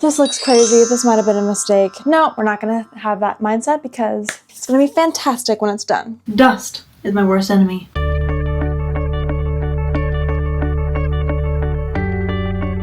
This looks crazy. This might have been a mistake. No, we're not gonna have that mindset because it's gonna be fantastic when it's done. Dust is my worst enemy.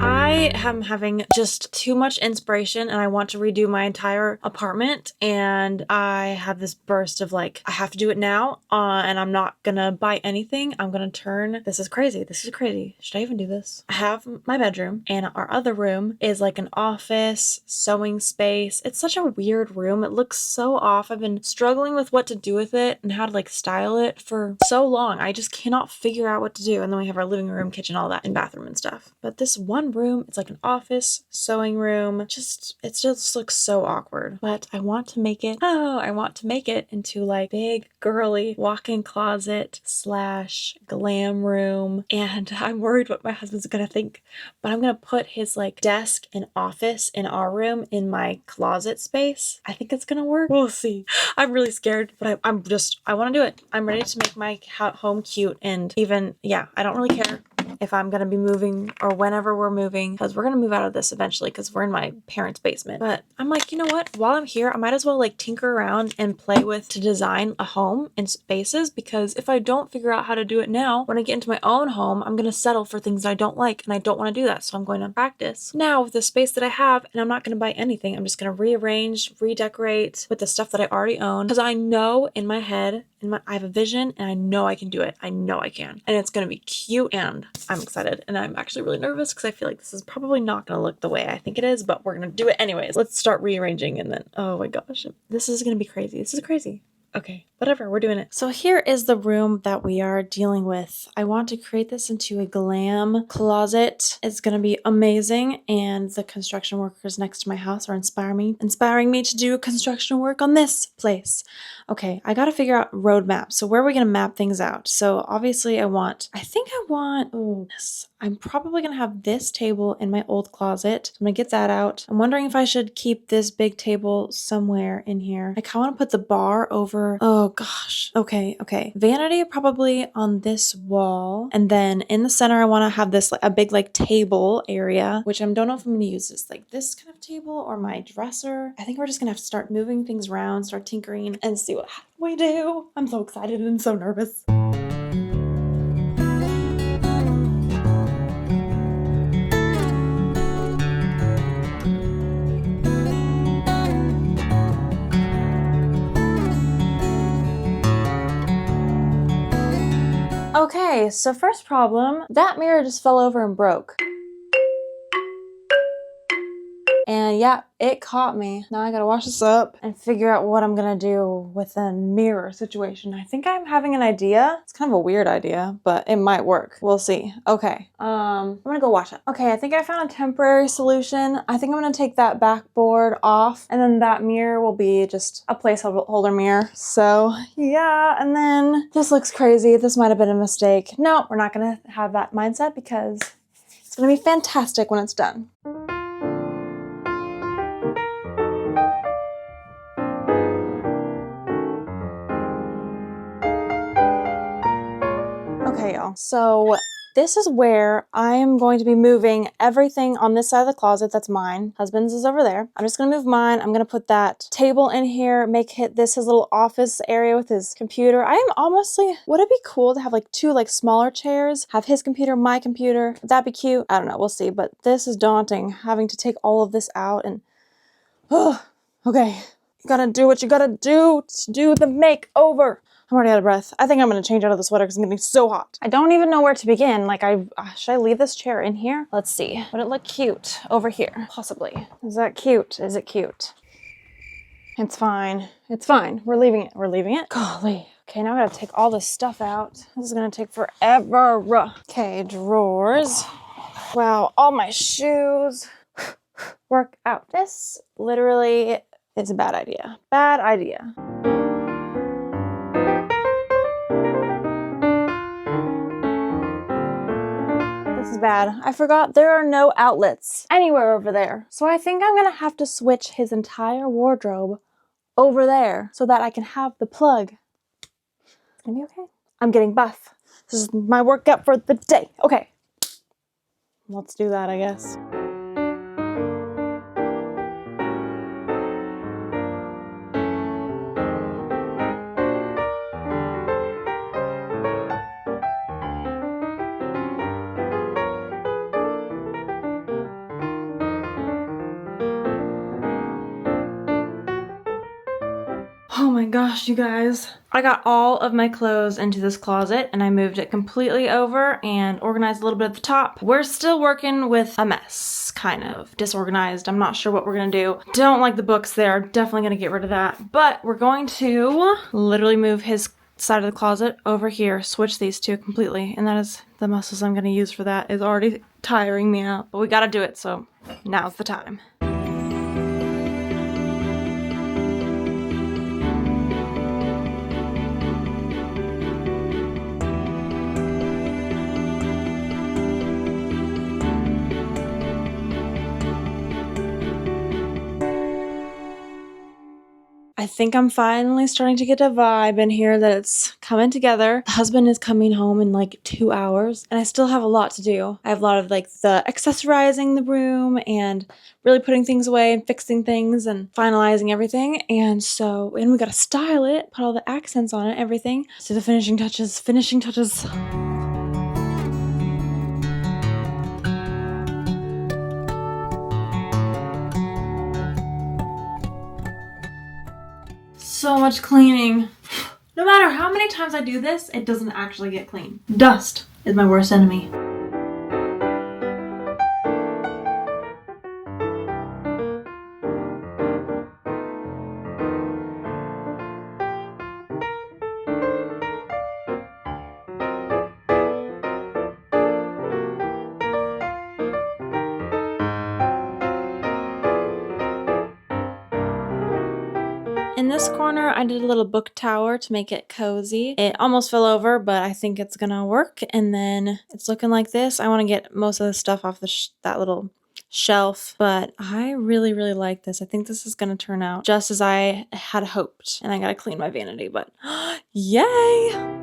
I am having just too much inspiration and I want to redo my entire apartment, and I have this burst of like, I have to do it now, and I'm not gonna buy anything. I'm gonna turn, this is crazy. This is crazy. Should I even do this? I have my bedroom, and our other room is like an office, sewing space. It's such a weird room. It looks so off. I've been struggling with what to do with it and how to like style it for so long. I just cannot figure out what to do. And then we have our living room, kitchen, all that, and bathroom and stuff. But this one room, it's like an office, sewing room. It just looks so awkward. But I want to make it, I want to make it into like big girly walk-in closet / glam room. And I'm worried what my husband's gonna think, but I'm gonna put his like desk and office in our room in my closet space. I think it's gonna work. We'll see. I'm really scared, but I want to do it. I'm ready to make my home cute, and even, yeah, I don't really care if I'm gonna be moving or whenever we're moving, because we're gonna move out of this eventually because we're in my parents' basement. But I'm like, you know what? While I'm here, I might as well like tinker around and play with to design a home and spaces, because if I don't figure out how to do it now, when I get into my own home, I'm gonna settle for things that I don't like, and I don't want to do that. So I'm going to practice now with the space that I have, and I'm not gonna buy anything. I'm just gonna rearrange, redecorate with the stuff that I already own, because I know in my head, I have a vision, and I know I can do it. I know I can, and it's gonna be cute, and I'm excited, and I'm actually really nervous because I feel like this is probably not gonna look the way I think it is, but we're gonna do it anyways. Let's start rearranging, and then, oh my gosh, this is gonna be crazy. This is crazy. Okay, whatever, we're doing it. So here is the room that we are dealing with. I want to create this into a glam closet. It's gonna be amazing, and the construction workers next to my house are inspiring me to do construction work on this place. Okay, I gotta figure out roadmap. So where are we gonna map things out? So obviously I'm probably gonna have this table in my old closet. I'm gonna get that out. I'm wondering if I should keep this big table somewhere in here. I kinda wanna put the bar over, oh gosh. Okay. Vanity probably on this wall. And then in the center, I wanna have this, like, a big like table area, which I don't know if I'm gonna use this, like this kind of table or my dresser. I think we're just gonna have to start moving things around, start tinkering, and see what we do. I'm so excited and so nervous. Okay, so first problem, that mirror just fell over and broke. And yeah, it caught me. Now I gotta wash this up and figure out what I'm gonna do with the mirror situation. I think I'm having an idea. It's kind of a weird idea, but it might work. We'll see. Okay, I'm gonna go wash it. Okay, I think I found a temporary solution. I think I'm gonna take that backboard off, and then that mirror will be just a placeholder mirror. So yeah, and then this looks crazy. This might have been a mistake. No, we're not gonna have that mindset because it's gonna be fantastic when it's done. Okay, y'all. So this is where I am going to be moving everything on this side of the closet. That's mine. Husband's is over there. I'm just gonna move mine. I'm gonna put that table in here, make this his little office area with his computer. I am honestly, would it be cool to have like two like smaller chairs, have his computer, my computer? Would that be cute? I don't know, we'll see. But this is daunting, having to take all of this out, and oh, okay. You gotta do what you gotta do to do the makeover. I'm already out of breath. I think I'm gonna change out of the sweater because it's gonna be so hot. I don't even know where to begin. Like, should I leave this chair in here? Let's see. Would it look cute over here? Possibly. Is that cute? Is it cute? It's fine. It's fine. We're leaving it. We're leaving it. Golly. Okay, now I gotta take all this stuff out. This is gonna take forever. Okay, drawers. Wow, all my shoes. Work out. This literally is a bad idea. Bad idea. This is bad. I forgot there are no outlets anywhere over there. So I think I'm gonna have to switch his entire wardrobe over there so that I can have the plug. It's gonna be okay. I'm getting buff. This is my workout for the day. Okay. Let's do that, I guess. Oh my gosh, you guys. I got all of my clothes into this closet and I moved it completely over and organized a little bit at the top. We're still working with a mess, kind of disorganized. I'm not sure what we're gonna do. Don't like the books there. Definitely gonna get rid of that. But we're going to literally move his side of the closet over here, switch these two completely. And that is the muscles I'm gonna use for that is already tiring me out. But we gotta do it, so now's the time. I think I'm finally starting to get a vibe in here that it's coming together. The husband is coming home in like 2 hours and I still have a lot to do. I have a lot of like the accessorizing the room and really putting things away and fixing things and finalizing everything. And we gotta style it, put all the accents on it, everything. So the finishing touches. So much cleaning. No matter how many times I do this, it doesn't actually get clean. Dust is my worst enemy. In this corner, I did a little book tower to make it cozy. It almost fell over, but I think it's gonna work. And then it's looking like this. I want to get most of the stuff off that little shelf, but I really, really like this. I think this is gonna turn out just as I had hoped. And I gotta clean my vanity, but yay!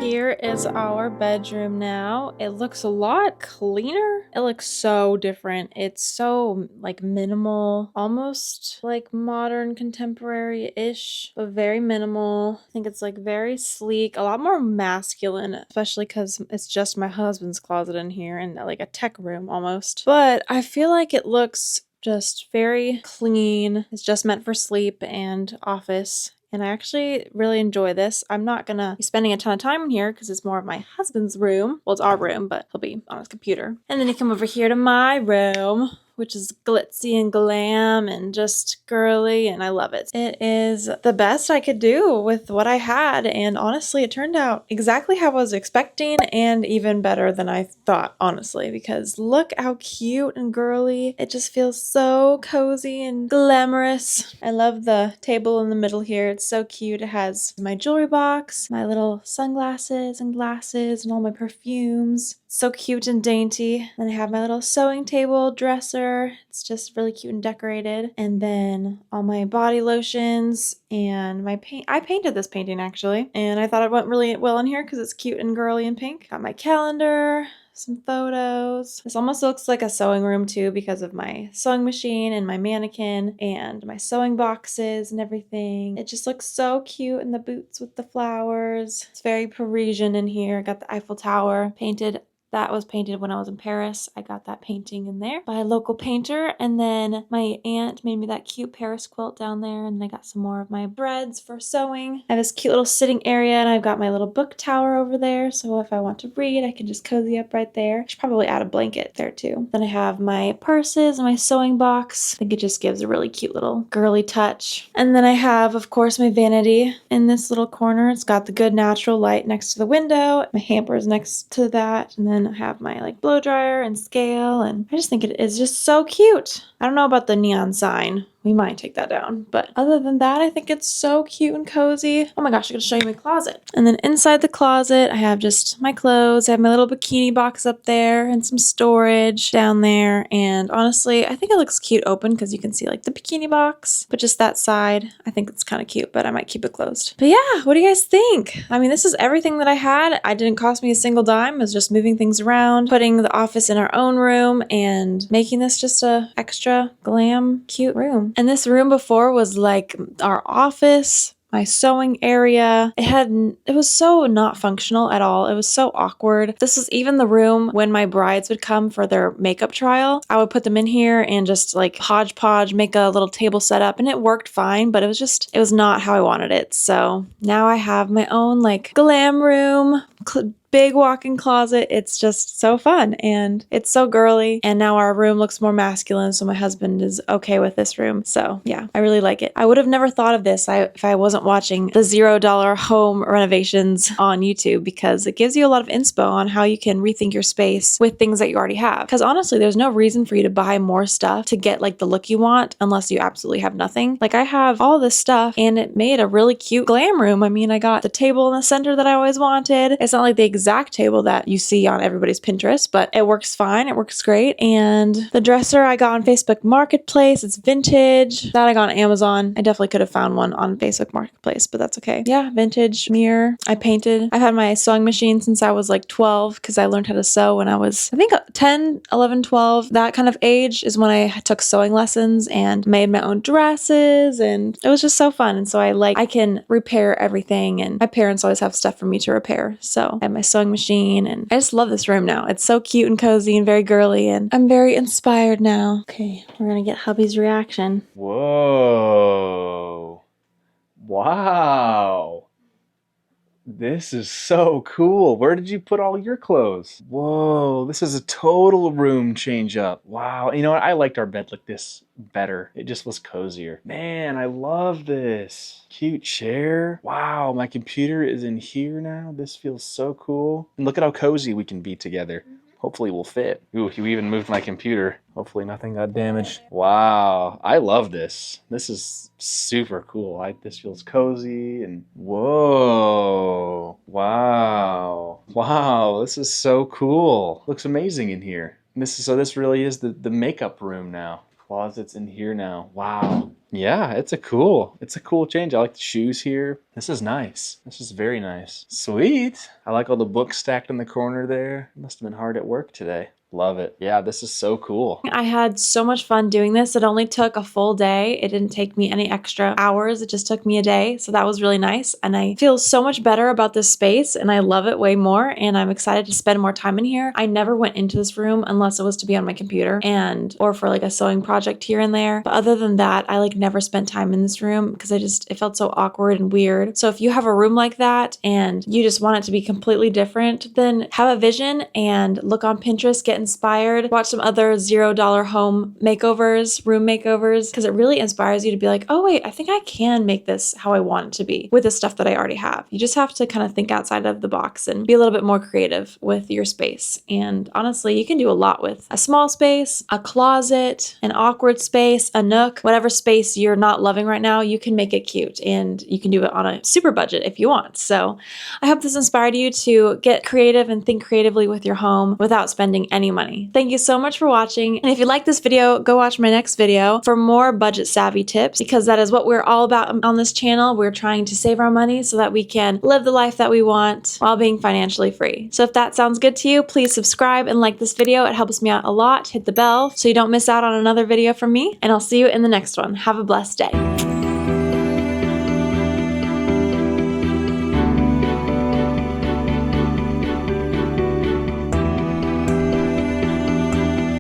Here is our bedroom now. It looks a lot cleaner. It looks so different. It's so like minimal, almost like modern contemporary-ish, but very minimal. I think it's like very sleek, a lot more masculine, especially because it's just my husband's closet in here and like a tech room almost. But I feel like it looks just very clean. It's just meant for sleep and office. And I actually really enjoy this. I'm not gonna be spending a ton of time in here because it's more of my husband's room. Well, it's our room, but he'll be on his computer. And then you come over here to my room, which is glitzy and glam and just girly, and I love it. It is the best I could do with what I had, and honestly, it turned out exactly how I was expecting and even better than I thought, honestly, because look how cute and girly. It just feels so cozy and glamorous. I love the table in the middle here. It's so cute. It has my jewelry box, my little sunglasses and glasses, and all my perfumes. So cute and dainty. Then I have my little sewing table dresser. It's just really cute and decorated. And then all my body lotions and my paint. I painted this painting actually, and I thought it went really well in here because it's cute and girly and pink. Got my calendar, some photos. This almost looks like a sewing room too because of my sewing machine and my mannequin and my sewing boxes and everything. It just looks so cute, and the boots with the flowers. It's very Parisian in here. I got the Eiffel Tower painted. That was painted when I was in Paris. I got that painting in there by a local painter. And then my aunt made me that cute Paris quilt down there. And I got some more of my threads for sewing. I have this cute little sitting area, and I've got my little book tower over there. So if I want to read, I can just cozy up right there. I should probably add a blanket there too. Then I have my purses and my sewing box. I think it just gives a really cute little girly touch. And then I have, of course, my vanity in this little corner. It's got the good natural light next to the window. My hamper is next to that. And then I have my like blow dryer and scale, and I just think it is just so cute. I don't know about the neon sign. We might take that down. But other than that, I think it's so cute and cozy. Oh my gosh, I gotta show you my closet. And then inside the closet, I have just my clothes. I have my little bikini box up there and some storage down there. And honestly, I think it looks cute open because you can see like the bikini box. But just that side, I think it's kind of cute, but I might keep it closed. But yeah, what do you guys think? I mean, this is everything that I had. It didn't cost me a single dime. It was just moving things around, putting the office in our own room, and making this just a extra glam, cute room. And this room before was like our office, my sewing area. It was so not functional at all. It was so awkward. This was even the room when my brides would come for their makeup trial. I would put them in here and just like hodgepodge, make a little table setup, and it worked fine, but it was not how I wanted it. So now I have my own like glam room, big walk-in closet. It's just so fun and it's so girly. And now our room looks more masculine, so my husband is okay with this room. So yeah, I really like it. I would have never thought of this if I wasn't watching the $0 home renovations on YouTube, because it gives you a lot of inspo on how you can rethink your space with things that you already have. Because honestly, there's no reason for you to buy more stuff to get like the look you want unless you absolutely have nothing. Like I have all this stuff and it made a really cute glam room. I mean, I got the table in the center that I always wanted. It's not like the exact table that you see on everybody's Pinterest, but it works fine. It works great. And the dresser I got on Facebook Marketplace. It's vintage. That I got on Amazon. I definitely could have found one on Facebook Marketplace, but that's okay. Yeah, vintage mirror. I painted. I've had my sewing machine since I was like 12 because I learned how to sew when I was, I think 10, 11, 12. That kind of age is when I took sewing lessons and made my own dresses, and it was just so fun. And so I can repair everything, and my parents always have stuff for me to repair. So I have my sewing machine, and I just love this room now. It's so cute and cozy and very girly, and I'm very inspired now. Okay, we're gonna get hubby's reaction. Whoa. Wow. This is so cool. Where did you put all your clothes? Whoa, this is a total room change up. Wow. You know what? I liked our bed like this better. It just was cozier. Man, I love this. Cute chair. Wow, my computer is in here now. This feels so cool. And look at how cozy we can be together. Hopefully we'll fit. Ooh, you even moved my computer. Hopefully nothing got damaged. Wow, I love this. This is super cool. This feels cozy and whoa. Wow. Wow, this is so cool. Looks amazing in here. And this really is the makeup room now. Closets in here now. Wow. Yeah, it's a cool change. I like the shoes here. This is nice. This is very nice. Sweet. I like all the books stacked in the corner there. It must have been hard at work today. Love it. Yeah, this is so cool. I had so much fun doing this. It only took a full day. It didn't take me any extra hours. It just took me a day. So that was really nice. And I feel so much better about this space and I love it way more. And I'm excited to spend more time in here. I never went into this room unless it was to be on my computer or for like a sewing project here and there. But other than that, I like never spent time in this room because it felt so awkward and weird. So if you have a room like that and you just want it to be completely different, then have a vision and look on Pinterest, get inspired, watch some other $0 home makeovers, room makeovers, because it really inspires you to be like, oh wait, I think I can make this how I want it to be with the stuff that I already have. You just have to kind of think outside of the box and be a little bit more creative with your space. And honestly, you can do a lot with a small space, a closet, an awkward space, a nook, whatever space you're not loving right now, you can make it cute and you can do it on a super budget if you want. So I hope this inspired you to get creative and think creatively with your home without spending any money. Thank you so much for watching. And if you like this video, go watch my next video for more budget savvy tips, because that is what we're all about on this channel. We're trying to save our money so that we can live the life that we want while being financially free. So if that sounds good to you, please subscribe and like this video. It helps me out a lot. Hit the bell so you don't miss out on another video from me, and I'll see you in the next one. Have a blessed day.